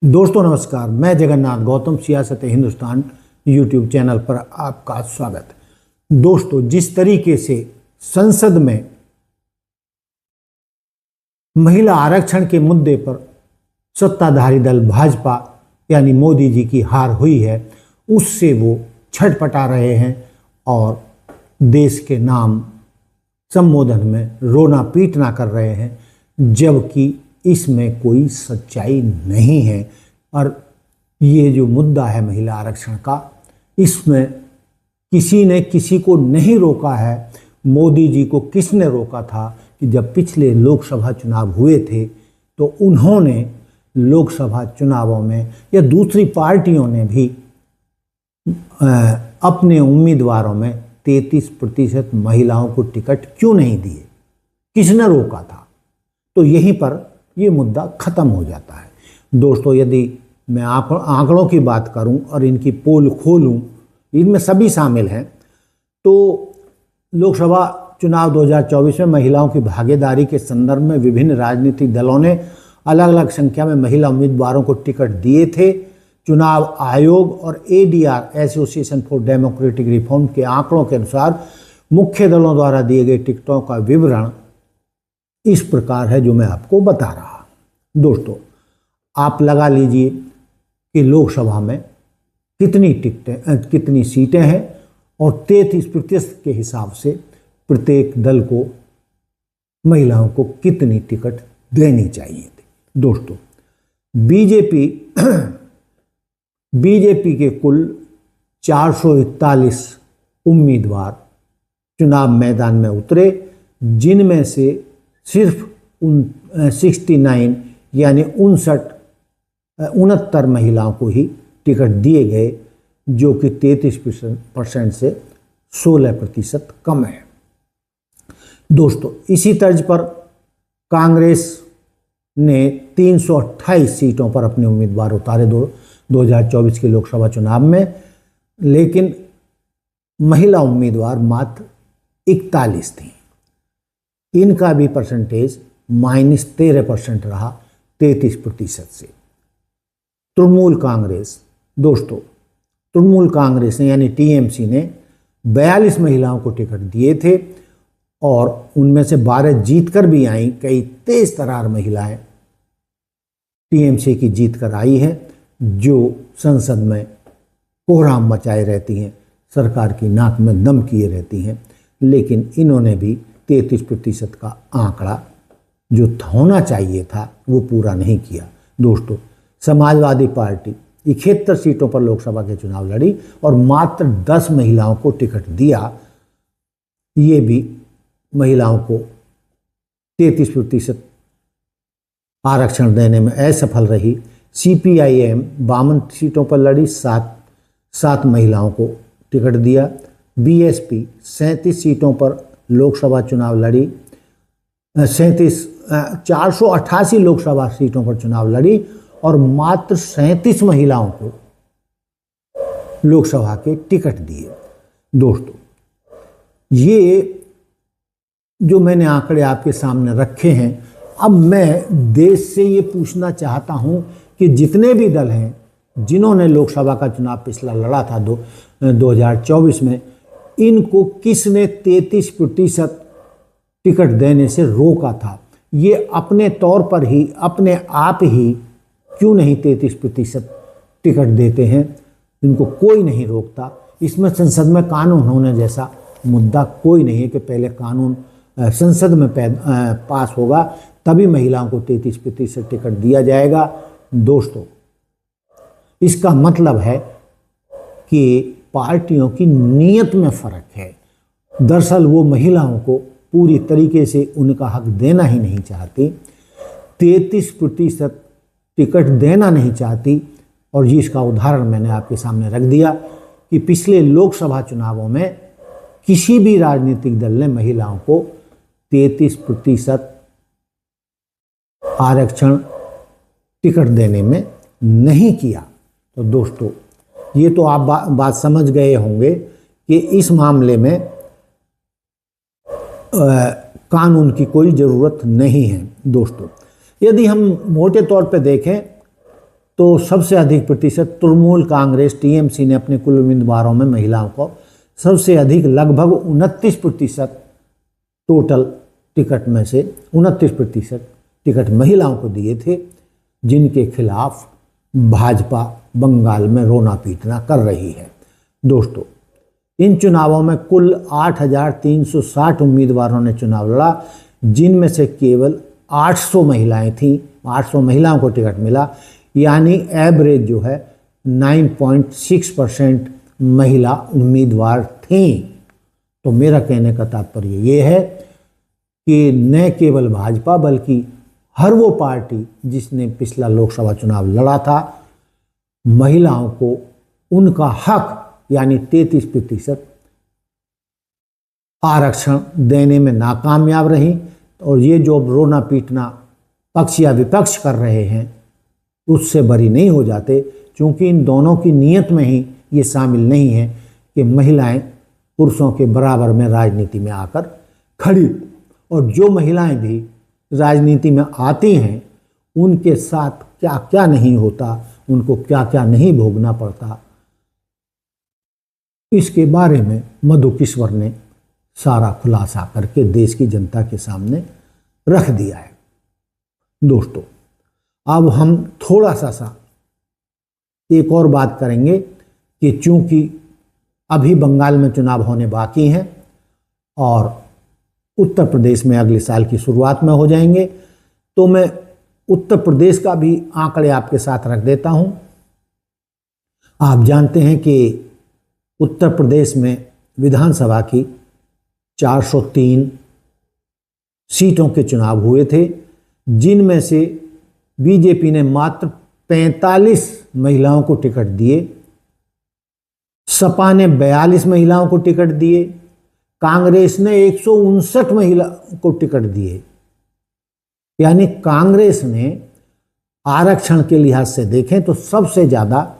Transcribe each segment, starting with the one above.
दोस्तों नमस्कार, मैं जगन्नाथ गौतम सियासत हिंदुस्तान यूट्यूब चैनल पर आपका स्वागत है। दोस्तों, जिस तरीके से संसद में महिला आरक्षण के मुद्दे पर सत्ताधारी दल भाजपा यानी मोदी जी की हार हुई है, उससे वो छटपटा रहे हैं और देश के नाम संबोधन में रोना पीटना कर रहे हैं, जबकि इसमें कोई सच्चाई नहीं है। और ये जो मुद्दा है महिला आरक्षण का, इसमें किसी ने किसी को नहीं रोका है। मोदी जी को किसने रोका था कि जब पिछले लोकसभा चुनाव हुए थे तो उन्होंने लोकसभा चुनावों में या दूसरी पार्टियों ने भी अपने उम्मीदवारों में 33% महिलाओं को टिकट क्यों नहीं दिए, किसने रोका था? तो यहीं पर ये मुद्दा खत्म हो जाता है। दोस्तों, यदि मैं आंकड़ों की बात करूं और इनकी पोल खोलूं, इनमें सभी शामिल हैं, तो लोकसभा चुनाव 2024 में महिलाओं की भागीदारी के संदर्भ में विभिन्न राजनीतिक दलों ने अलग अलग संख्या में महिला उम्मीदवारों को टिकट दिए थे। चुनाव आयोग और ADR association for democratic reform के आंकड़ों के अनुसार मुख्य दलों द्वारा दिए गए टिकटों का विवरण इस प्रकार है जो मैं आपको बता रहा। दोस्तों, आप लगा लीजिए कि लोकसभा में कितनी सीटें हैं और 33% के हिसाब से प्रत्येक दल को महिलाओं को कितनी टिकट देनी चाहिए थी। दोस्तों, बीजेपी के कुल 441 उम्मीदवार चुनाव मैदान में उतरे, जिनमें से सिर्फ 69 यानी 69 महिलाओं को ही टिकट दिए गए, जो कि 33% से 16% कम है। दोस्तों, इसी तर्ज पर कांग्रेस ने 328 सीटों पर अपने उम्मीदवार उतारे 2024 के लोकसभा चुनाव में, लेकिन महिला उम्मीदवार मात्र 41 थी। इनका भी परसेंटेज -13% रहा 33% से। तृणमूल कांग्रेस ने यानी TMC ने 42 महिलाओं को टिकट दिए थे और उनमें से 12 जीतकर भी आई। कई तेज तरार महिलाएं TMC की जीत कर आई हैं, जो संसद में कोहराम मचाए रहती हैं, सरकार की नाक में दम किए रहती हैं, लेकिन इन्होंने भी 33% का आंकड़ा जो होना चाहिए था वो पूरा नहीं किया। दोस्तों, समाजवादी पार्टी 71 सीटों पर लोकसभा के चुनाव लड़ी और मात्र 10 महिलाओं को टिकट दिया। ये भी महिलाओं को 33% आरक्षण देने में असफल रही। CPIM 52 सीटों पर लड़ी, 7 महिलाओं को टिकट दिया। BSP 37 सीटों पर लोकसभा चुनाव लड़ी, 488 लोकसभा सीटों पर चुनाव लड़ी और मात्र 37 महिलाओं को लोकसभा के टिकट दिए। दोस्तों, ये जो मैंने आंकड़े आपके सामने रखे हैं, अब मैं देश से ये पूछना चाहता हूं कि जितने भी दल हैं जिन्होंने लोकसभा का चुनाव पिछला लड़ा था 2024 में, इनको किसने 33% टिकट देने से रोका था? ये अपने तौर पर ही अपने आप ही क्यों नहीं 33% टिकट देते हैं? इनको कोई नहीं रोकता। इसमें संसद में कानून होने जैसा मुद्दा कोई नहीं है कि पहले कानून संसद में पास होगा तभी महिलाओं को 33% टिकट दिया जाएगा। दोस्तों, इसका मतलब है कि पार्टियों की नीयत में फर्क है। दरअसल वो महिलाओं को पूरी तरीके से उनका हक देना ही नहीं चाहती, 33% टिकट देना नहीं चाहती। और जिसका उदाहरण मैंने आपके सामने रख दिया कि पिछले लोकसभा चुनावों में किसी भी राजनीतिक दल ने महिलाओं को 33% आरक्षण टिकट देने में नहीं किया। तो दोस्तों, ये तो आप बात समझ गए होंगे कि इस मामले में कानून की कोई ज़रूरत नहीं है। दोस्तों, यदि हम मोटे तौर पे देखें तो सबसे अधिक प्रतिशत तृणमूल कांग्रेस टीएमसी ने अपने कुल उम्मीदवारों में महिलाओं को सबसे अधिक लगभग 29% टोटल टिकट में से 29% टिकट महिलाओं को दिए थे, जिनके खिलाफ भाजपा बंगाल में रोना पीटना कर रही है। दोस्तों, इन चुनावों में कुल 8,360 उम्मीदवारों ने चुनाव लड़ा, जिनमें से केवल 800 महिलाएं थीं। 800 महिलाओं को टिकट मिला, यानी एवरेज जो है 9.6% महिला उम्मीदवार थीं। तो मेरा कहने का तात्पर्य ये है कि न केवल भाजपा बल्कि हर वो पार्टी जिसने पिछला लोकसभा चुनाव लड़ा था, महिलाओं को उनका हक यानी 33% आरक्षण देने में नाकामयाब रही। और ये जो रोना पीटना पक्ष या विपक्ष कर रहे हैं उससे बरी नहीं हो जाते, क्योंकि इन दोनों की नीयत में ही ये शामिल नहीं है कि महिलाएं पुरुषों के बराबर में राजनीति में आकर खड़ी। और जो महिलाएं भी राजनीति में आती हैं उनके साथ क्या क्या नहीं होता, उनको क्या क्या नहीं भोगना पड़ता, इसके बारे में मधु किश्वर ने सारा खुलासा करके देश की जनता के सामने रख दिया है। दोस्तों, अब हम थोड़ा सा एक और बात करेंगे कि चूंकि अभी बंगाल में चुनाव होने बाकी हैं और उत्तर प्रदेश में अगले साल की शुरुआत में हो जाएंगे, तो मैं उत्तर प्रदेश का भी आंकड़े आपके साथ रख देता हूं। आप जानते हैं कि उत्तर प्रदेश में विधानसभा की 403 सीटों के चुनाव हुए थे, जिनमें से बीजेपी ने मात्र 45 महिलाओं को टिकट दिए, सपा ने 42 महिलाओं को टिकट दिए, कांग्रेस ने 159 महिला को टिकट दिए। यानी कांग्रेस ने आरक्षण के लिहाज से देखें तो सबसे ज़्यादा,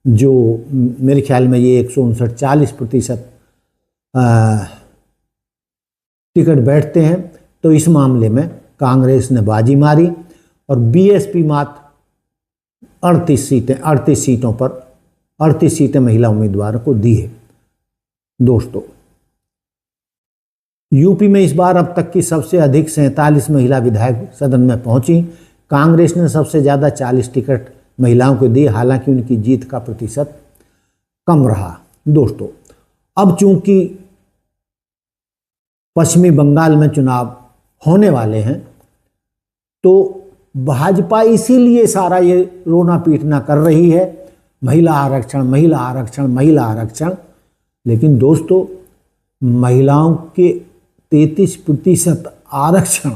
जो मेरे ख्याल में ये 159-40% टिकट बैठते हैं, तो इस मामले में कांग्रेस ने बाजी मारी और बीएसपी मात्र 38 सीटों पर 38 सीटें महिला उम्मीदवारों को दी है। दोस्तों, यूपी में इस बार अब तक की सबसे अधिक 47 महिला विधायक सदन में पहुंची। कांग्रेस ने सबसे ज़्यादा 40 टिकट महिलाओं को दी, हालांकि उनकी जीत का प्रतिशत कम रहा। दोस्तों, अब चूंकि पश्चिमी बंगाल में चुनाव होने वाले हैं, तो भाजपा इसीलिए सारा ये रोना पीटना कर रही है, महिला आरक्षण, महिला आरक्षण, महिला आरक्षण। लेकिन दोस्तों, महिलाओं के 33% आरक्षण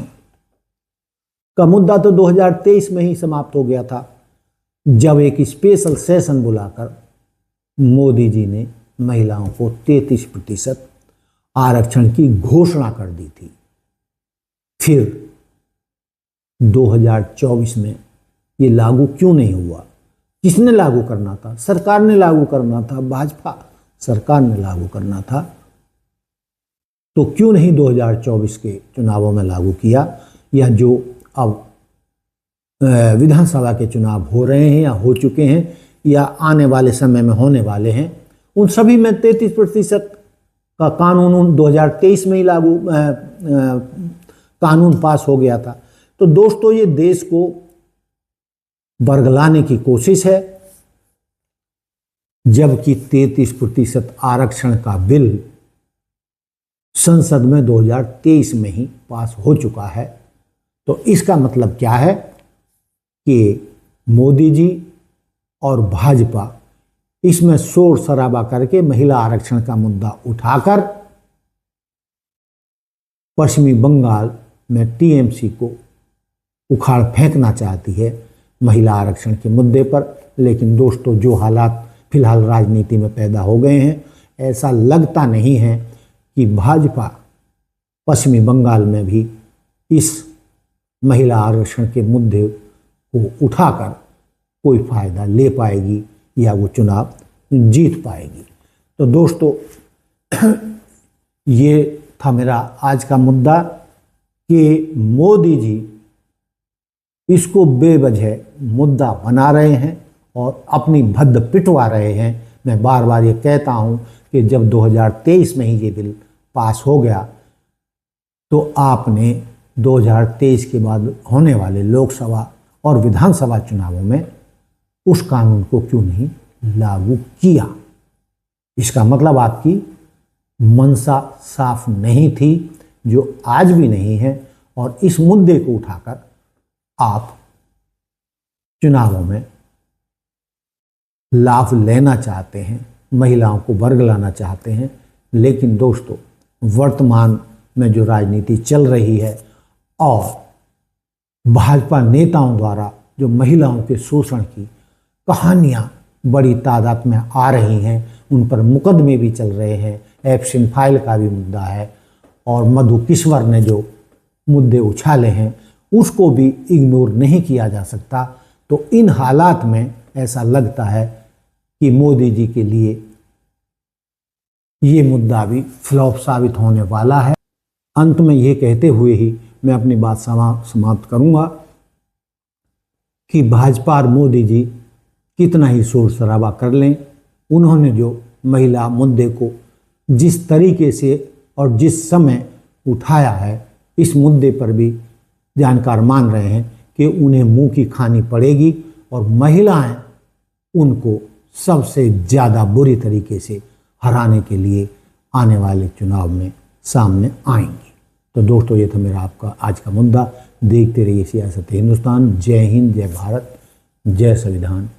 का मुद्दा तो 2023 में ही समाप्त हो गया था, जब एक स्पेशल सेशन बुलाकर मोदी जी ने महिलाओं को 33% आरक्षण की घोषणा कर दी थी। फिर 2024 में ये लागू क्यों नहीं हुआ? किसने लागू करना था? सरकार ने लागू करना था, भाजपा सरकार ने लागू करना था। तो क्यों नहीं 2024 के चुनावों में लागू किया? या जो अब विधानसभा के चुनाव हो रहे हैं या हो चुके हैं या आने वाले समय में होने वाले हैं, उन सभी में 33% का कानून 2023 में ही लागू कानून पास हो गया था। तो दोस्तों, ये देश को बरगलाने की कोशिश है, जबकि 33% आरक्षण का बिल संसद में 2023 में ही पास हो चुका है। तो इसका मतलब क्या है कि मोदी जी और भाजपा इसमें शोर शराबा करके महिला आरक्षण का मुद्दा उठाकर पश्चिमी बंगाल में टीएमसी को उखाड़ फेंकना चाहती है महिला आरक्षण के मुद्दे पर। लेकिन दोस्तों, जो हालात फिलहाल राजनीति में पैदा हो गए हैं, ऐसा लगता नहीं है कि भाजपा पश्चिमी बंगाल में भी इस महिला आरक्षण के मुद्दे को उठाकर कोई फायदा ले पाएगी या वो चुनाव जीत पाएगी। तो दोस्तों, ये था मेरा आज का मुद्दा कि मोदी जी इसको बेवजह मुद्दा बना रहे हैं और अपनी भद्द पिटवा रहे हैं। मैं बार बार ये कहता हूँ कि जब 2023 में ही ये बिल पास हो गया तो आपने 2023 के बाद होने वाले लोकसभा और विधानसभा चुनावों में उस कानून को क्यों नहीं लागू किया? इसका मतलब आपकी मंशा साफ नहीं थी, जो आज भी नहीं है, और इस मुद्दे को उठाकर आप चुनावों में लाभ लेना चाहते हैं, महिलाओं को वर्ग लाना चाहते हैं। लेकिन दोस्तों, वर्तमान में जो राजनीति चल रही है और भाजपा नेताओं द्वारा जो महिलाओं के शोषण की कहानियां बड़ी तादाद में आ रही हैं, उन पर मुकदमे भी चल रहे हैं, एप्सिन फाइल का भी मुद्दा है, और मधु किश्वर ने जो मुद्दे उछाले हैं उसको भी इग्नोर नहीं किया जा सकता। तो इन हालात में ऐसा लगता है कि मोदी जी के लिए ये मुद्दा भी फ्लॉप साबित होने वाला है। अंत में ये कहते हुए ही मैं अपनी बात समाप्त करूंगा कि भाजपा और मोदी जी कितना ही शोर शराबा कर लें, उन्होंने जो महिला मुद्दे को जिस तरीके से और जिस समय उठाया है, इस मुद्दे पर भी जानकार मान रहे हैं कि उन्हें मुंह की खानी पड़ेगी और महिलाएं उनको सबसे ज़्यादा बुरी तरीके से हराने के लिए आने वाले चुनाव में सामने आएंगी। तो दोस्तों, ये था मेरा आपका आज का मुद्दा। देखते रहिए सियासत हिंदुस्तान। जय हिंद, जय भारत, जय संविधान।